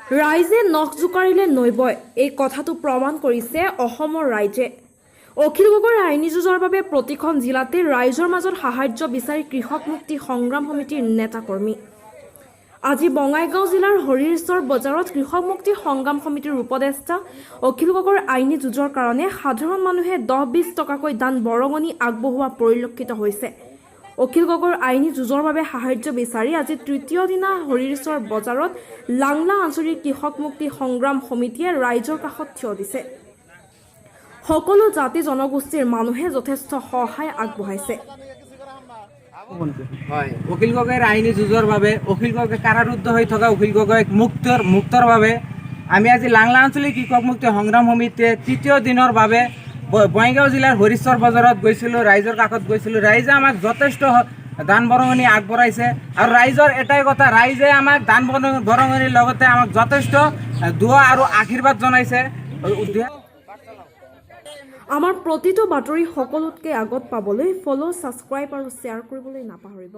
ৰাইজে নখ জোকাৰিলে নৈ বয় এই কথাটো প্ৰমাণ কৰিছে অসমৰ ৰাইজে। অখিল গগৈৰ আইনী যুঁজৰ বাবে প্ৰতিখন জিলাতে ৰাইজৰ মাজত সাহায্য বিচাৰি কৃষক মুক্তি সংগ্ৰাম সমিতিৰ নেতাকৰ্মী। আজি বঙাইগাঁও জিলাৰ হৰিশ্বৰ বজাৰত কৃষক মুক্তি সংগ্ৰাম সমিতিৰ উপদেষ্টা অখিল গগৈৰ আইনী যুঁজৰ কাৰণে সাধাৰণ মানুহে 10-20 টকাকৈ দান বৰঙণি আগবঢ়োৱা পৰিলক্ষিত হৈছে। অখিল গগৈৰ আইনী যুঁজৰ বাবে সাহায্য বিচাৰি আজি তৃতীয় দিনা হৰিশ্বৰ বজাৰত লাংলা আঞ্চলিক কৃষক মুক্তি সংগ্ৰাম সমিতিয়ে ৰাইজৰ কাষত থিয় দিছে। সকলো জাতি জনগোষ্ঠীৰ মানুহে যথেষ্ট সহায় আগবঢ়াইছে। হয়, অখিল গগৈৰ আইনী যুঁজৰ বাবে অখিল গগৈ কাৰাৰুদ্ধ হৈ থকা অখিল গগৈক মুক্তৰ বাবে আমি আজি লাংলা আঞ্চলিক কৃষক মুক্তি সংগ্ৰাম সমিতিয়ে তৃতীয় দিনৰ বাবে বঙাইগাঁও জিলাৰ হৰিশ্বৰ বজাৰত গৈছিলোঁ, ৰাইজৰ কাষত গৈছিলোঁ। ৰাইজে আমাক যথেষ্ট দান বৰঙণি আগবঢ়াইছে আৰু ৰাইজৰ এটাই কথা, ৰাইজে আমাক দান বৰঙণিৰ লগতে আমাক যথেষ্ট দোৱা আৰু আশীৰ্বাদ জনাইছে। আমাৰ প্ৰতিটো বাতৰি সকলোতকৈ আগত পাবলৈ ফ'ল', ছাবস্ক্ৰাইব আৰু শ্বেয়াৰ কৰিবলৈ নাপাহৰিব।